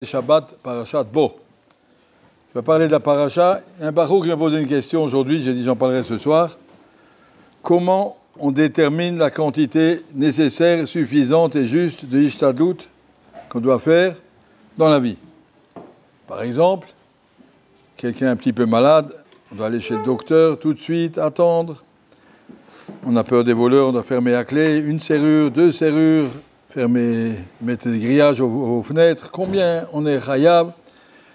Shabbat, Parashat Bo. Je vais parler de la paracha. Un barouk qui m'a posé une question aujourd'hui, j'ai dit j'en parlerai ce soir. Comment on détermine la quantité nécessaire, suffisante et juste de Ishtadlut qu'on doit faire dans la vie? Par exemple, quelqu'un un petit peu malade, on doit aller chez le docteur tout de suite, attendre. On a peur des voleurs, on doit fermer à clé, une serrure, deux serrures, fermer, mettre des grillages aux fenêtres. Combien on est chayav?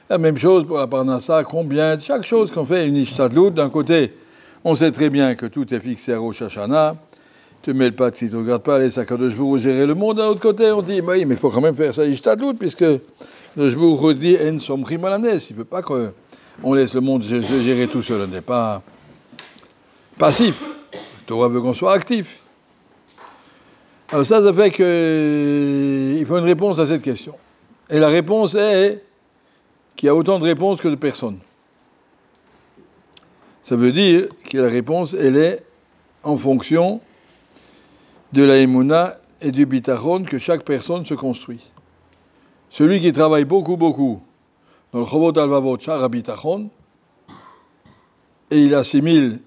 La même chose pour la parnassa, combien? Chaque chose qu'on fait une ishtadlut. D'un côté, on sait très bien que tout est fixé à Rosh Hashanah. Tu ne mets le pas si tu ne regardes pas les Akadosh Baruch Hu gérer le monde. D'un autre côté, on dit, oui, mais il faut quand même faire ça ishtadlut, puisque Akadosh Baruch Hu dit, en somrim alanes. Il ne veut pas qu'on laisse le monde se gérer tout seul. On n'est pas passif. La Torah veut qu'on soit actif. Alors ça fait qu'il faut une réponse à cette question. Et la réponse est qu'il y a autant de réponses que de personnes. Ça veut dire que la réponse, elle est en fonction de la émouna et du bitachon que chaque personne se construit. Celui qui travaille beaucoup dans le chovot alvavot shara bitachon, et il assimile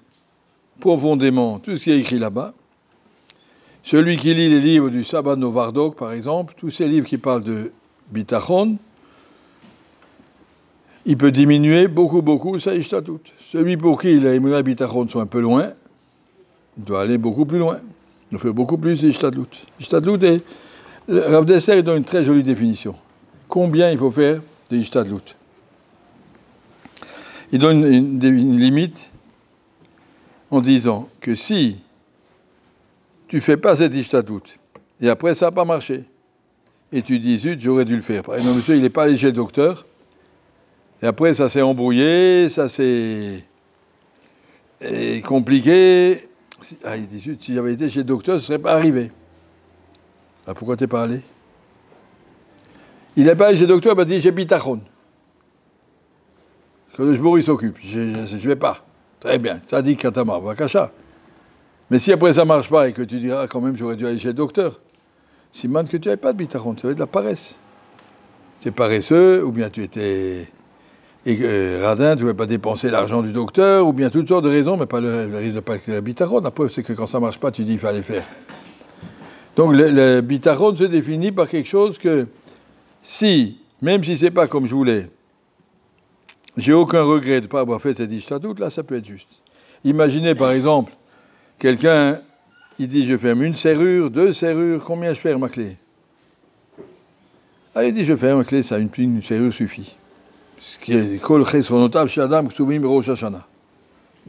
profondément tout ce qui est écrit là-bas. Celui qui lit les livres du Sabbat Novardok, par exemple, tous ces livres qui parlent de bitachon, il peut diminuer beaucoup sa ishtadlut. Celui pour qui les émouna et bitachon sont un peu loin, il doit aller beaucoup plus loin. Il doit faire beaucoup plus d'ishtadlut. Ishtadlut, Rav Dessler donne une très jolie définition. Combien il faut faire de ishtadlut? Il donne une limite en disant que si tu ne fais pas cette ishtadlut, et après ça n'a pas marché, et tu dis, zut, j'aurais dû le faire. Par exemple, monsieur, il n'est pas allé chez le docteur, et après ça s'est embrouillé, ça s'est compliqué. Il dit, zut, si j'avais été chez le docteur, ce ne serait pas arrivé. Alors pourquoi tu n'es pas allé? Il n'est pas allé chez le docteur, il m'a dit, j'ai bitachon. Que le jbour, il s'occupe. Je ne vais pas. Très bien, ça dit katama, vakasha. Mais si après ça ne marche pas et que tu diras quand même j'aurais dû aller chez le docteur, siman que tu n'avais pas de bitachon, tu avais de la paresse. Tu es paresseux, ou bien tu étais radin, tu ne voulais pas dépenser l'argent du docteur, ou bien toutes sortes de raisons, mais pas le risque de pas être bitachon. La preuve, c'est que quand ça ne marche pas, tu dis qu'il fallait faire. Donc le bitachon se définit par quelque chose que si, même si ce n'est pas comme je voulais, j'ai aucun regret de ne pas avoir fait cette ishtadlut, là ça peut être juste. Imaginez par exemple, quelqu'un, il dit, je ferme une serrure, deux serrures, combien je ferme ma clé? Ah, il dit, je ferme ma clé, ça, une serrure suffit. Ce qui est kol chesronotav chez Adam, ksuvim Rosh Hashanah.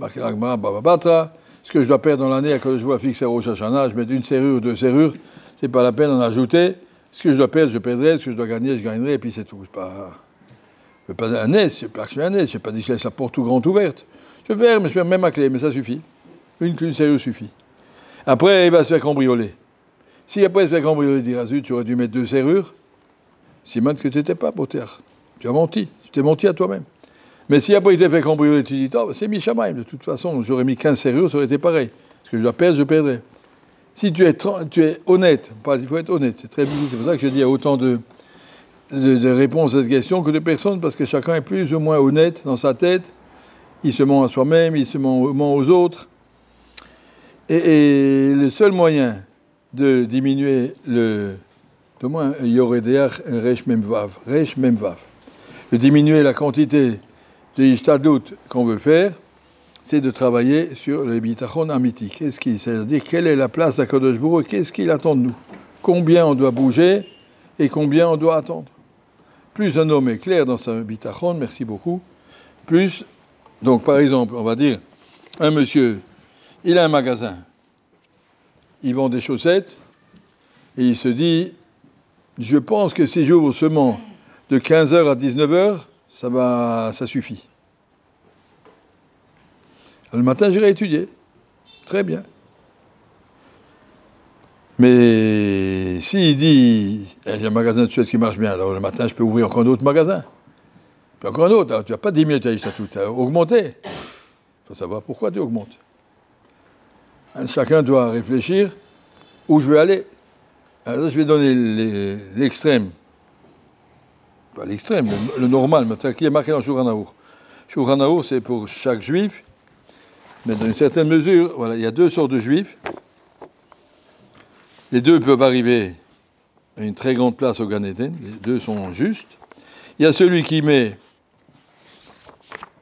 Ce que je dois perdre dans l'année, quand je vois fixer Rosh Hashanah, je mets une serrure, deux serrures, c'est pas la peine d'en ajouter. Ce que je dois perdre, je perdrai, ce que je dois gagner, je gagnerai, et puis c'est tout. Je ne fais pas un nez, je ne suis un nez, je n'ai pas dit que je laisse la porte tout grande ouverte. Je ferme même ma clé, mais ça suffit. Une serrure suffit. Après, il va se faire cambrioler. Si après il se fait cambrioler, il dira, zut, tu aurais dû mettre deux serrures, c'est mal que tu n'étais pas poter. Tu as menti. Tu t'es menti à toi-même. Mais si après il t'a fait cambrioler, tu dis, oh, c'est Mishamaim. De toute façon, j'aurais mis 15 serrures, ça aurait été pareil. Parce que je dois perdre, je perdrai. Si tu es honnête, il faut être honnête, c'est très difficile. C'est pour ça que je dis, il y a autant de réponses à cette question que de personnes, parce que chacun est plus ou moins honnête dans sa tête. Il se ment à soi-même, il se ment aux autres. Et le seul moyen de diminuer de diminuer la quantité de ishtadlut qu'on veut faire, c'est de travailler sur le bitachon amiti. C'est-à-dire, quelle est la place à Kadosh Baruch Hu, qu'est-ce qu'il attend de nous? Combien on doit bouger et combien on doit attendre? Plus un homme est clair dans sa bitachon, merci beaucoup, plus, donc par exemple, on va dire, un monsieur, il a un magasin, il vend des chaussettes, et il se dit, je pense que si j'ouvre seulement de 15h à 19h, ça suffit. Le matin, j'irai étudier. Très bien. Mais s'il dit, j'ai un magasin de chaussettes qui marche bien, alors le matin, je peux ouvrir encore un autre magasin. Puis encore un autre, alors tu n'as pas diminué ta liste, tu as augmenté. Il faut savoir pourquoi tu augmentes. Chacun doit réfléchir où je veux aller. Alors là, je vais donner l'extrême. pas l'extrême, le normal, mais qui est marqué dans Shulchan Aruch. Shulchan Aruch, c'est pour chaque juif, mais dans une certaine mesure, voilà, il y a deux sortes de juifs. Les deux peuvent arriver à une très grande place au Gan Eden, les deux sont justes. Il y a celui qui met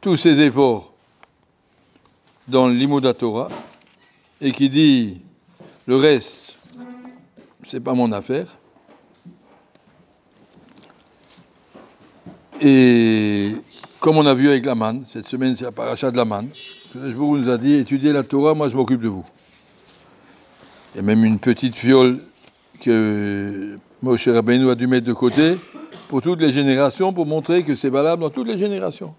tous ses efforts dans le Limud Torah et qui dit le reste, c'est pas mon affaire. Et comme on a vu avec la manne, cette semaine c'est la paracha de la manne, le Shbourou nous a dit étudiez la Torah, moi je m'occupe de vous. Il y a même une petite fiole que Moshe Rabbeinu a dû mettre de côté pour toutes les générations, pour montrer que c'est valable dans toutes les générations.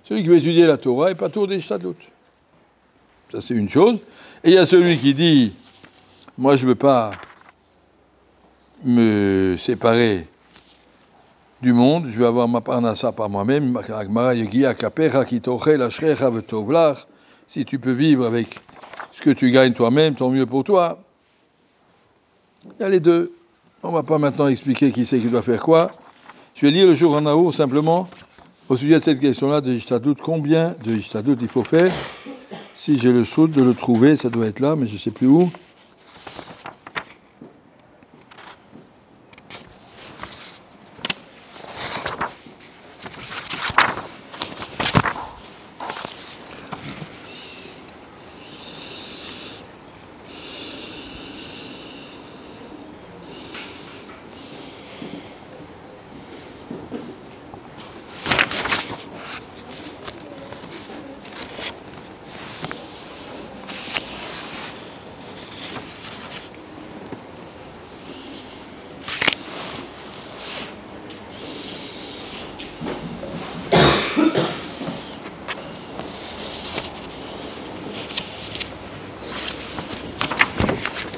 Celui qui veut étudier la Torah n'est pas tour des Shtadlut. Ça c'est une chose. Et il y a celui qui dit moi je ne veux pas me séparer du monde, je vais avoir ma parnassa par moi-même. Si tu peux vivre avec ce que tu gagnes toi-même, tant mieux pour toi. Il y a les deux. On ne va pas maintenant expliquer qui c'est qui doit faire quoi. Je vais lire le Shulchan Aruch simplement au sujet de cette question-là de Ishtadlut. Combien de Ishtadlut il faut faire? Si j'ai le soude de le trouver, ça doit être là, mais je ne sais plus où.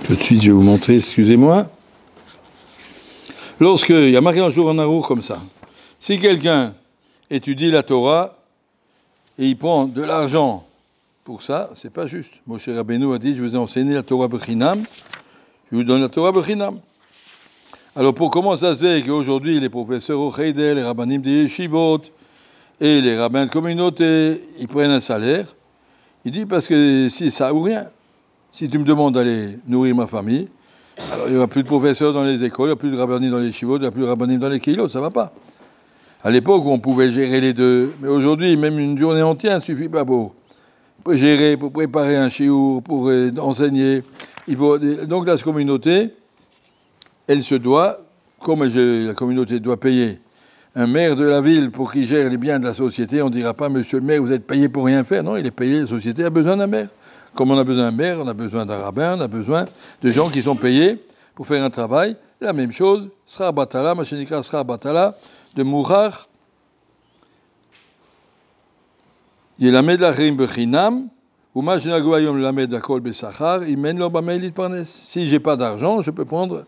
Tout de suite, je vais vous montrer, excusez-moi. Lorsqu'il y a marqué un jour en Aruch comme ça, si quelqu'un étudie la Torah et il prend de l'argent pour ça, c'est pas juste. Moshe Rabbeinu a dit, je vous ai enseigné la Torah Bechinam, je vous donne la Torah Bechinam. Alors comment ça se fait qu'aujourd'hui les professeurs au Heidel, les rabbanim des yeshivot et les rabbins de communauté, ils prennent un salaire? Il dit parce que si ça ou rien. Si tu me demandes d'aller nourrir ma famille, alors il n'y aura plus de professeurs dans les écoles, il n'y aura plus de rabbanim dans les yeshivot, il n'y aura plus de rabbanim dans les kilos, ça ne va pas. À l'époque, on pouvait gérer les deux, mais aujourd'hui, même une journée entière ne suffit pas pour gérer, pour préparer un shiur, pour enseigner. Donc la communauté, elle se doit, comme la communauté doit payer un maire de la ville pour qu'il gère les biens de la société, on ne dira pas, monsieur le maire, vous êtes payé pour rien faire. Non, il est payé, la société a besoin d'un maire. Comme on a besoin d'un maire, on a besoin d'un rabbin, on a besoin de gens qui sont payés pour faire un travail. La même chose, sera batala, machinika sera batala, de mourar. Yelamed lachrim bechinam, ou machinagoyom lamed akol besachar, imen lo bameilit parnes. Si j'ai pas d'argent, je peux prendre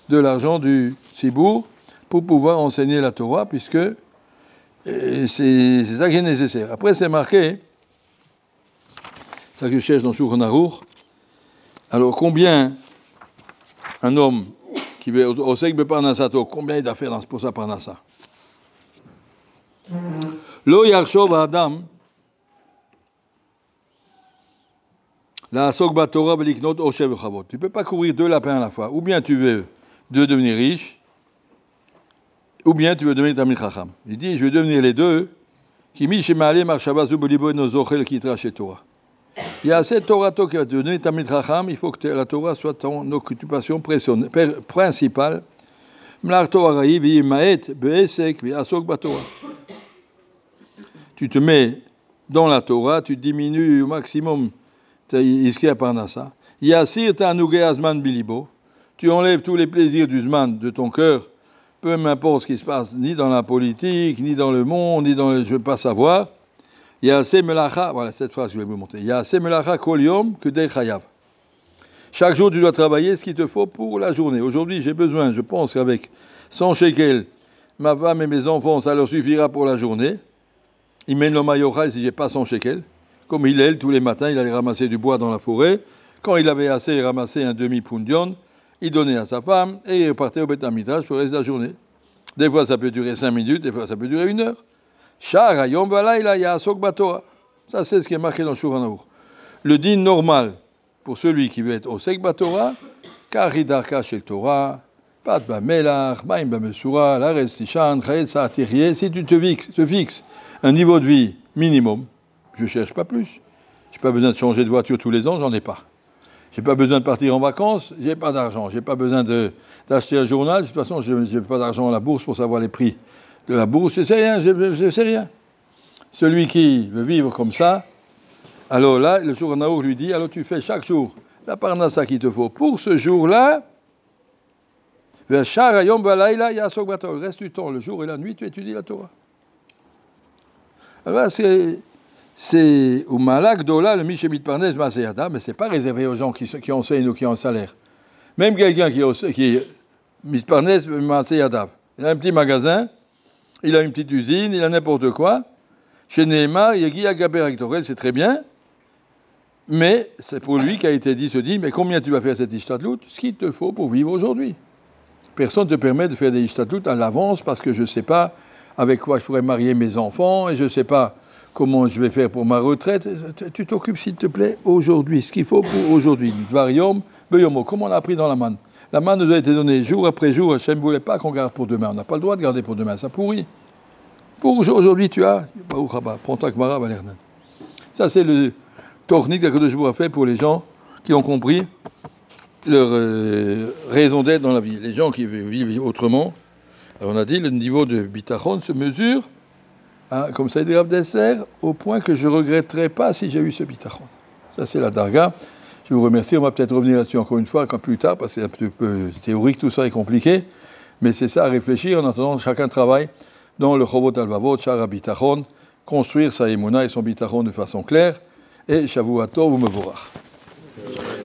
de l'argent du cibourg pour pouvoir enseigner la Torah, puisque c'est ça qui est nécessaire. Après, c'est marqué. Ça que je cherche dans Shulchan Aruch. Alors, combien un homme qui veut au sec de Parnassato, combien il doit faire pour sa Parnassa? Lo yarshov adam la asok batorah veliknot oshev chavot. Tu ne peux pas courir deux lapins à la fois. Ou bien tu veux devenir riche, ou bien tu veux devenir Talmid Chacham. Il dit, je veux devenir les deux. Qui mi shemale marshavazu belibo nozochel kitra chez Torah. Il y a assez de Torah qui va te donner Talmid Chacham, il faut que la Torah soit ton occupation principale. Tu te mets dans la Torah, tu diminues au maximum Iskea Parnassa. Yassir Tanugé Azman Bilibo, tu enlèves tous les plaisirs du Zman de ton cœur, peu m'importe ce qui se passe, ni dans la politique, ni dans le monde, ni dans le. Je ne veux pas savoir. Yassé Melacha, voilà cette phrase que je vais vous montrer. Yassé Melacha Kol Yom Kedei Chayav. Chaque jour, tu dois travailler ce qu'il te faut pour la journée. Aujourd'hui, j'ai besoin, je pense qu'avec 100 shekels, ma femme et mes enfants, ça leur suffira pour la journée. Il mène le mayochal si j'ai pas 100 shekels. Comme Hillel, tous les matins, il allait ramasser du bois dans la forêt. Quand il avait assez, il ramassait un demi-pundion. Il donnait à sa femme et il repartait au Beth Amikdash pour le reste de la journée. Des fois, ça peut durer 5 minutes, des fois, ça peut durer 1 heure. Shar hayom v'alayla ya'asok batorah. Ça, c'est ce qui est marqué dans Shulchan Aruch. Le din normal pour celui qui veut être osek batorah, karidarka shel Torah, pat bamelach, maim bamesura, laretz tishan, chayet sa'atirye. Si tu te fixes un niveau de vie minimum, je ne cherche pas plus. Je n'ai pas besoin de changer de voiture tous les ans, j'en ai pas. Je n'ai pas besoin de partir en vacances, je n'ai pas d'argent. Je n'ai pas besoin d'acheter un journal. De toute façon, je n'ai pas d'argent à la bourse pour savoir les prix de la bourse. Je ne sais rien, je ne sais rien. Celui qui veut vivre comme ça, alors là, le Shulchan Aruch lui dit, alors tu fais chaque jour la parnassa qu'il te faut pour ce jour-là. Le reste du temps, le jour et la nuit, tu étudies la Torah. Alors c'est au Malak Dola, le Mishemit Parnes Maseyada, mais ce n'est pas réservé aux gens qui enseignent ou qui ont un salaire. Même quelqu'un qui est Mitparnes Maseyada, il a un petit magasin, il a une petite usine, il a n'importe quoi. Chez Nehemar, Yegi Agaber Aktorel, c'est très bien, mais c'est pour lui qu'a été dit, se dit, mais combien tu vas faire cette Ishtadlout? Ce qu'il te faut pour vivre aujourd'hui. Personne ne te permet de faire des Ishtadlout à l'avance parce que je ne sais pas avec quoi je pourrais marier mes enfants et je ne sais pas comment je vais faire pour ma retraite. Tu t'occupes, s'il te plaît, aujourd'hui. Ce qu'il faut pour aujourd'hui. Varium, beyomo, comme on l'a appris dans la manne. La manne nous a été donnée jour après jour. Hachem ne voulait pas qu'on garde pour demain. On n'a pas le droit de garder pour demain. Ça pourrit. Pour aujourd'hui, tu as. Prends ta Gemara, Valernan. Ça, c'est le tornique que je vous fait pour les gens qui ont compris leur raison d'être dans la vie. Les gens qui vivent autrement. Alors on a dit, le niveau de bitachon se mesure, comme ça dit Rav Desser, au point que je ne regretterais pas si j'ai eu ce bitachon. Ça, c'est la darga. Je vous remercie. On va peut-être revenir là-dessus encore une fois, quand plus tard, parce que c'est un petit peu théorique, tout ça est compliqué. Mais c'est ça à réfléchir. En attendant, chacun travaille dans le Chovot Alvavot, Shara Bitachon, construire sa émouna et son bitachon de façon claire. Et Shavuot Tov u'Mevorach.